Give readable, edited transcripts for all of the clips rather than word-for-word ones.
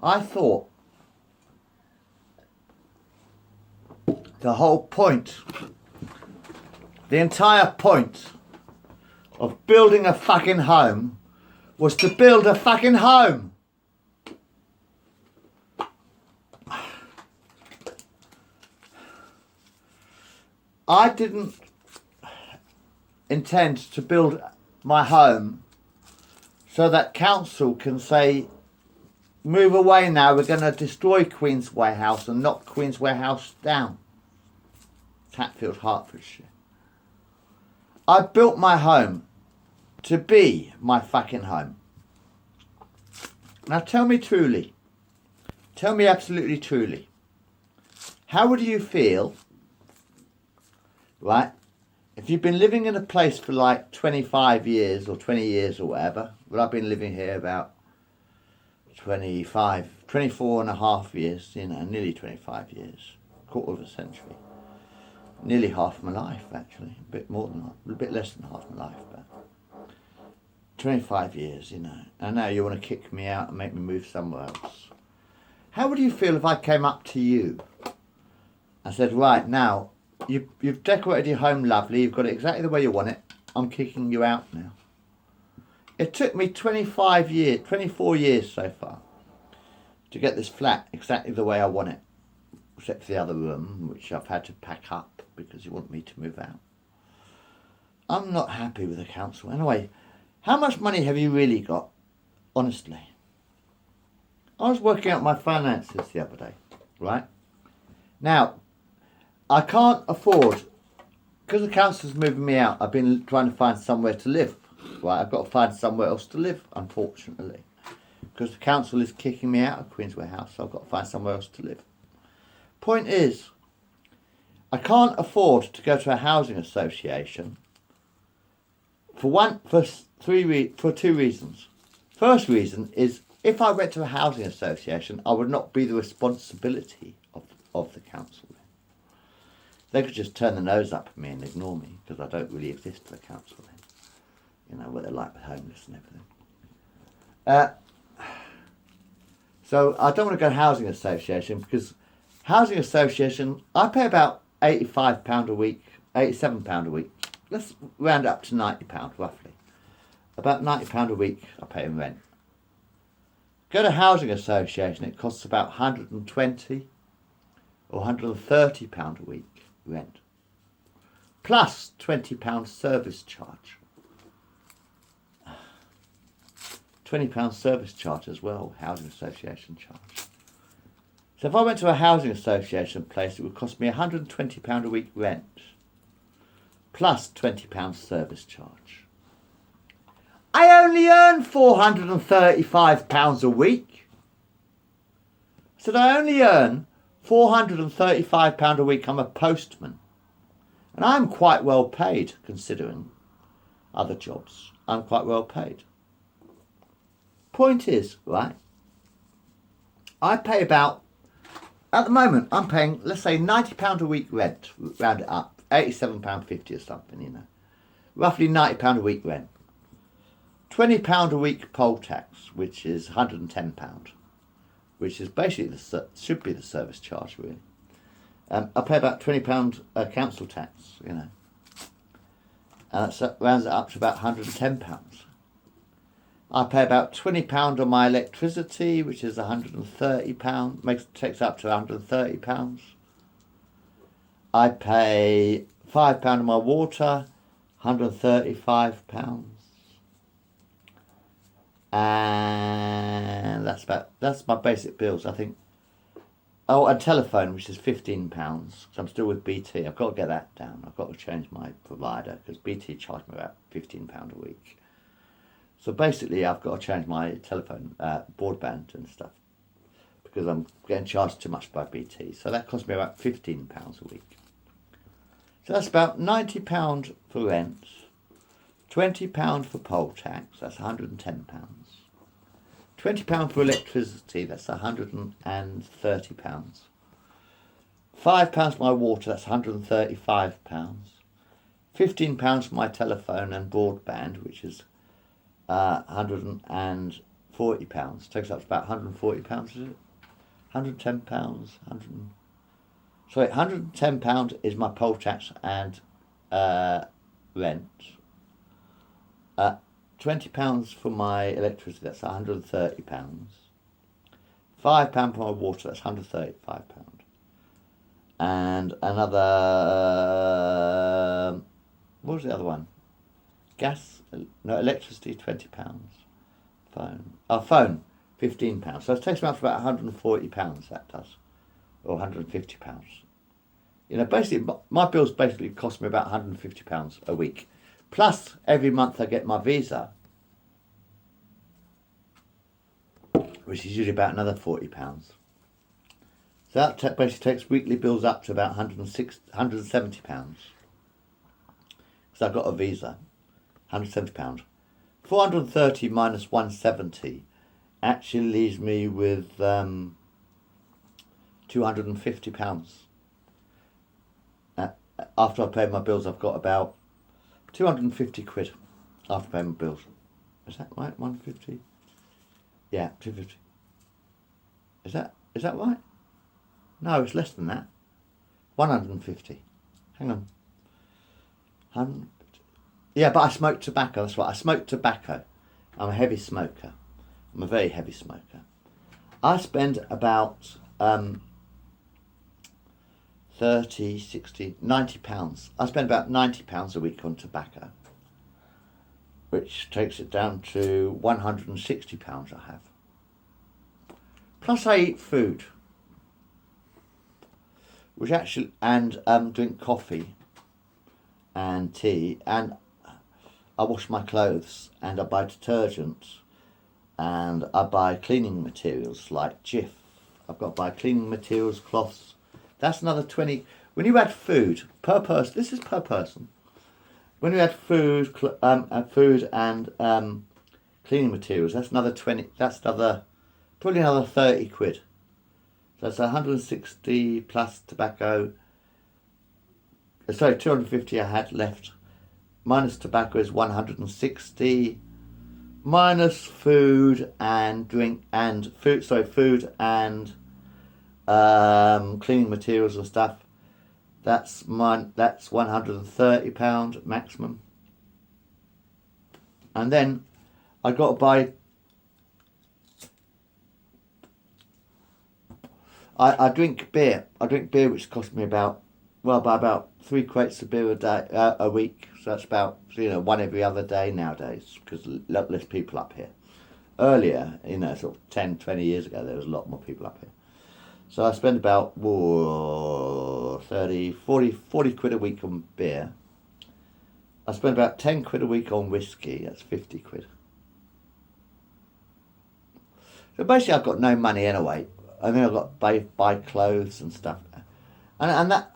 I thought the whole point, the entire point of building a fucking home was to build a fucking home. I didn't intend to build my home so that council can say, move away now, we're going to destroy Queensway House and knock Queensway House down. Hatfield, Hertfordshire. I built my home to be my fucking home. Now tell me truly, tell me absolutely truly, how would you feel, right, if you've been living in a place for like 25 years or 20 years or whatever, well, I've been living here about 24 and a half years, nearly 25 years, quarter of a century. Nearly half my life, actually. A bit more than that, a bit less than half my life, but 25 years, and now you want to kick me out and make me move somewhere else. How would you feel if I came up to you and said, right, now, you've decorated your home lovely, you've got it exactly the way you want it, I'm kicking you out now. It took me 24 years so far to get this flat exactly the way I want it, except for the other room, which I've had to pack up because you want me to move out. I'm not happy with the council. Anyway, how much money have you really got, honestly? I was working out my finances the other day, right? Now, I can't afford, because the council's moving me out, I've been trying to find somewhere to live, right? I've got to find somewhere else to live, unfortunately. Because the council is kicking me out of Queensway House, so I've got to find somewhere else to live. Point is, I can't afford to go to a housing association for two reasons. First reason is, if I went to a housing association, I would not be the responsibility of the council. They could just turn their nose up at me and ignore me because I don't really exist to the council then. What they're like with homeless and everything. So I don't want to go to housing association because housing association, I pay about £85 a week, £87 a week. Let's round up to £90 roughly. About £90 a week I pay in rent. Go to housing association, it costs about £120 or £130 a week rent. Plus £20 service charge. £20 service charge as well, housing association charge. So if I went to a housing association place, it would cost me £120 a week rent, plus £20 service charge. I only earn £435 a week. So I only earn £435 a week. I'm a postman. And I'm quite well paid, considering other jobs. I'm quite well paid. Point is, right, I pay about, at the moment, I'm paying, let's say, £90 a week rent, round it up, £87.50 or something, Roughly £90 a week rent. £20 a week poll tax, which is £110, which is basically, should be the service charge, really. I pay about £20 council tax, And that rounds it up to about £110. I pay about £20 on my electricity, which is £130, takes up to £130. I pay £5 on my water, £135. And that's my basic bills, I think. Oh, and telephone, which is £15, because I'm still with BT. I've got to get that down. I've got to change my provider, because BT charged me about £15 a week. So basically, I've got to change my telephone, broadband and stuff, because I'm getting charged too much by BT. So that cost me about £15 a week. So that's about £90 for rent, £20 for poll tax, that's £110. £20 for electricity, that's £130. £5 for my water, that's £135. £15 for my telephone and broadband, which is £140. £40. Takes up to about £140, is it? £110, sorry, £110 is my poll tax and rent. £20 for my electricity, that's £130. £5 for my water, that's £135. And another, what was the other one? Gas, no, electricity, £20. Phone, £15. So it takes me up to about £140, that does, or £150. You know, basically, my bills basically cost me about £150 a week. Plus, every month I get my visa, which is usually about another £40. So that basically takes weekly bills up to about £170. Because I've got a visa, £170. 430 minus 170 actually leaves me with £250. After I pay my bills, I've got about 250 quid after paying my bills. Is that right? 150? Yeah, 250. Is that right? No, it's less than that. 150. Hang on. 100. Yeah, but I smoke tobacco, that's right. I smoke tobacco. I'm a heavy smoker. I'm a very heavy smoker. I spend about 30, 60, 90 pounds. I spend about 90 pounds a week on tobacco, which takes it down to 160 pounds I have. Plus I eat food, which actually, and drink coffee and tea, and I wash my clothes, and I buy detergent, and I buy cleaning materials like Jif. I've got to buy cleaning materials, cloths. That's another 20. When you add food per person, this is per person. When you add food, food and cleaning materials, that's another 20. That's probably another 30 quid. So that's 160 plus tobacco. Sorry, 250 I had left. Minus tobacco is 160. Minus food and drink and food. Sorry, food and cleaning materials and stuff. That's £130 maximum. And then I got to buy. I drink beer. I drink beer, which costs me about 3 crates of beer a week. So that's about one every other day nowadays, because a lot less people up here. Earlier, sort of 10, 20 years ago, there was a lot more people up here. So I spend about 30, 40 quid a week on beer. I spend about 10 quid a week on whiskey. That's 50 quid. So basically I've got no money anyway. I mean, I've got to buy clothes and stuff. And that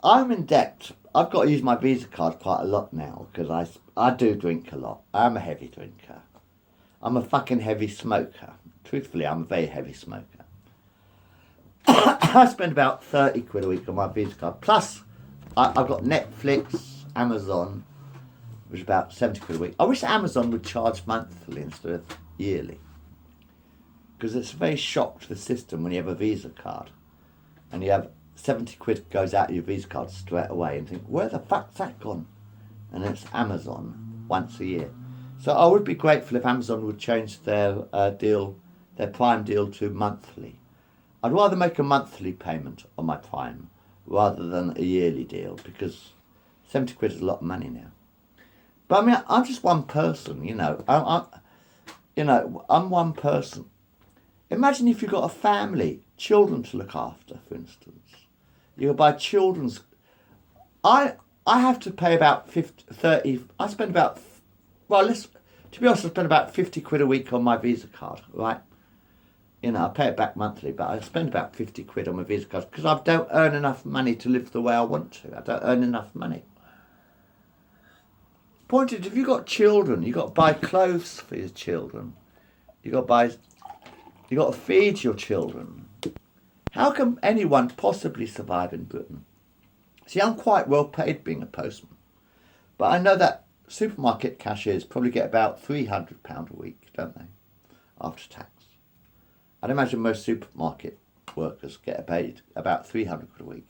I'm in debt. I've got to use my Visa card quite a lot now, because I do drink a lot. I'm a heavy drinker. I'm a fucking heavy smoker. Truthfully, I'm a very heavy smoker. I spend about 30 quid a week on my Visa card. Plus, I've got Netflix, Amazon, which is about 70 quid a week. I wish Amazon would charge monthly instead of yearly, because it's a very shock to the system when you have a Visa card and you have 70 quid goes out of your Visa card straight away, and think, where the fuck's that gone? And it's Amazon once a year. So I would be grateful if Amazon would change their their Prime deal to monthly. I'd rather make a monthly payment on my Prime rather than a yearly deal, because 70 quid is a lot of money now. But I mean, I'm just one person, I'm one person. Imagine if you've got a family, children to look after, for instance. You buy children's. I have to pay about 30. I spend about, to be honest, I spend about 50 quid a week on my Visa card, right? I pay it back monthly, but I spend about 50 quid on my Visa card because I don't earn enough money to live the way I want to. I don't earn enough money. Point is, if you've got children, you've got to buy clothes for your children. You've got to feed your children. How can anyone possibly survive in Britain? See, I'm quite well paid being a postman, but I know that supermarket cashiers probably get about £300 a week, don't they? after tax. I'd imagine most supermarket workers get paid about 300 quid a week.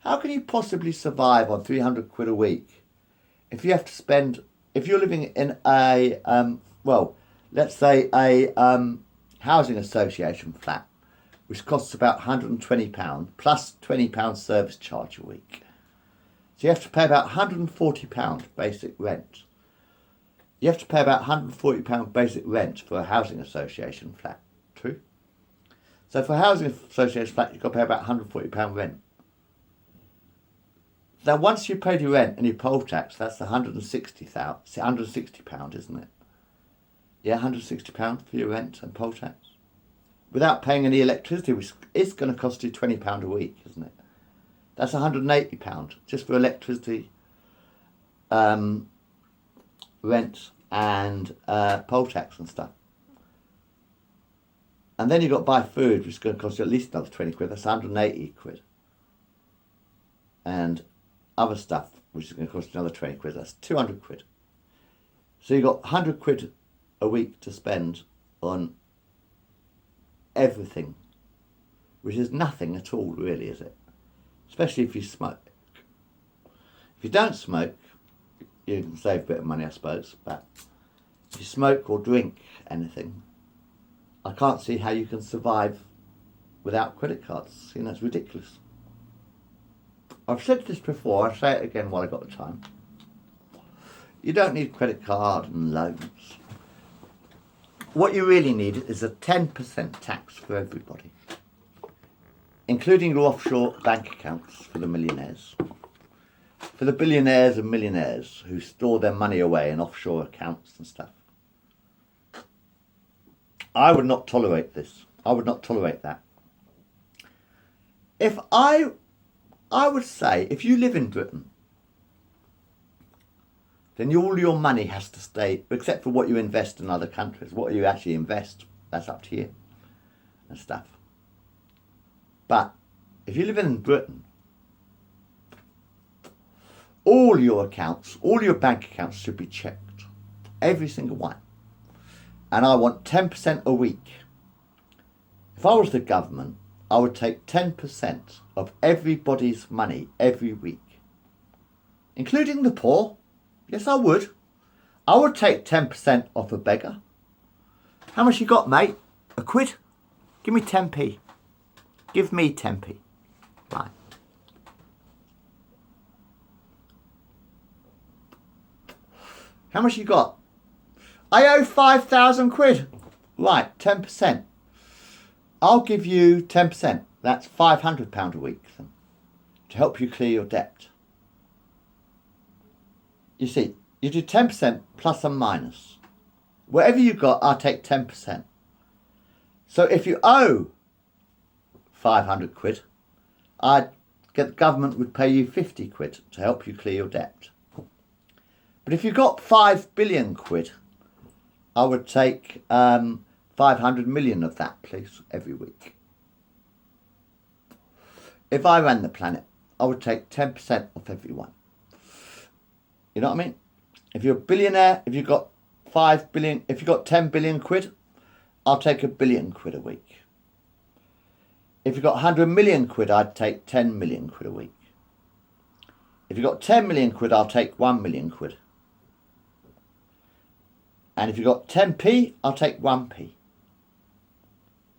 How can you possibly survive on 300 quid a week if you have to spend, if you're living in a, let's say a housing association flat, which costs about £120 plus £20 service charge a week. So you have to pay about £140 basic rent. You have to pay about £140 basic rent for a housing association flat. True? So for a housing association flat, you've got to pay about £140 rent. Now, once you paid your rent and your poll tax, that's £160, isn't it? Yeah, £160 for your rent and poll tax. Without paying any electricity, which is going to cost you £20 a week, isn't it? That's £180 just for electricity, rent and poll tax and stuff. And then you've got to buy food, which is going to cost you at least another 20 quid. That's 180 quid. And other stuff, which is going to cost you another 20 quid. That's 200 quid. So you've got 100 quid a week to spend on everything, which is nothing at all, really, is it? Especially if you smoke. If you don't smoke, you can save a bit of money, I suppose. But if you smoke or drink anything, I can't see how you can survive without credit cards. You know, it's ridiculous. I've said this before, I'll say it again while I've got the time. You don't need credit card and loans. What you really need is a 10% tax for everybody, including your offshore bank accounts for the millionaires. For the billionaires and millionaires who store their money away in offshore accounts and stuff. I would not tolerate this. I would not tolerate that. If I would say, if you live in Britain, then all your money has to stay, except for what you invest in other countries. What you actually invest, that's up to you and stuff. But if you live in Britain, all your accounts, all your bank accounts should be checked. Every single one. And I want 10% a week. If I was the government, I would take 10% of everybody's money every week, including the poor. Yes, I would. I would take 10% off a beggar. How much you got, mate? A quid? Give me 10p. Give me 10p. Right. How much you got? I owe 5,000 quid. Right, 10%. I'll give you 10%. That's £500 a week then, to help you clear your debt. You see, you do 10% plus and minus. Whatever you got, I'll take 10%. So if you owe 500 quid, the government would pay you 50 quid to help you clear your debt. But if you got 5 billion quid, I would take 500 million of that, please, every week. If I ran the planet, I would take 10% off everyone. You know what I mean? If you're a billionaire, if you've got 5 billion, if you've got 10 billion quid, I'll take £1 billion a week. If you've got 100 million quid, I'd take 10 million quid a week. If you've got 10 million quid, I'll take 1 million quid. And if you've got 10p, I'll take 1p.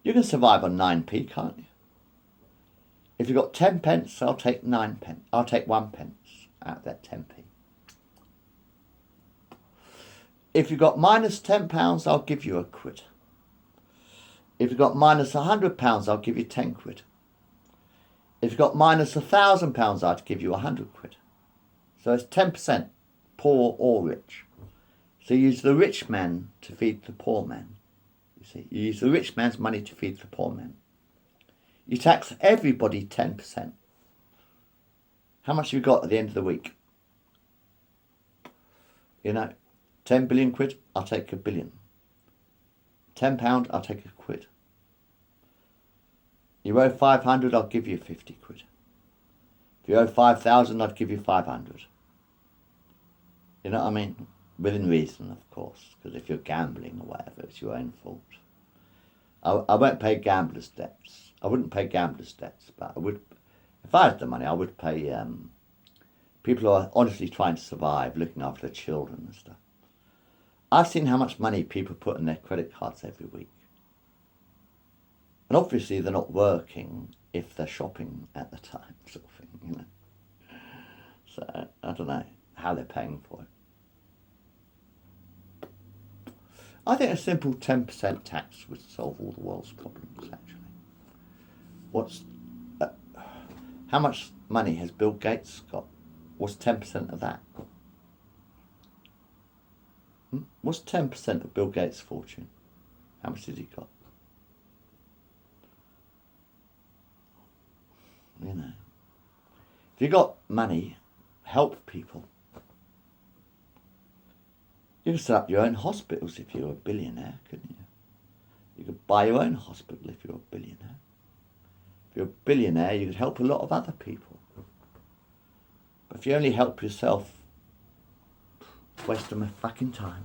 You can survive on 9p, can't you? If you've got 10 pence, I'll take 9 pence. I'll take 1 pence out of that 10p. If you've got minus £10, I'll give you a quid. If you've got minus £100, I'll give you 10 quid. If you've got minus £1,000, I'd give you 100 quid. So it's 10%, poor or rich. So you use the rich man to feed the poor man. You see, you use the rich man's money to feed the poor man. You tax everybody 10%. How much have you got at the end of the week? You know, 10 billion quid, I'll take £1 billion. £10, I'll take a quid. You owe 500, I'll give you 50 quid. If you owe 5,000, I'd give you 500. You know what I mean? within reason, of course, because if you're gambling or whatever, it's your own fault. I won't pay gamblers' debts. I wouldn't pay gamblers' debts, but I would, if I had the money, I would pay people who are honestly trying to survive, looking after their children and stuff. I've seen how much money people put in their credit cards every week. And obviously they're not working if they're shopping at the time, sort of thing, you know. So, I don't know how they're paying for it. I think a simple 10% tax would solve all the world's problems, actually. How much money has Bill Gates got? What's 10% of that? What's 10% of Bill Gates' fortune? How much has he got? You know. If you got money, help people. You could set up your own hospitals if you were a billionaire, couldn't you? You could buy your own hospital if you were a billionaire. If you're a billionaire, you could help a lot of other people. But if you only help yourself, waste of my fucking time.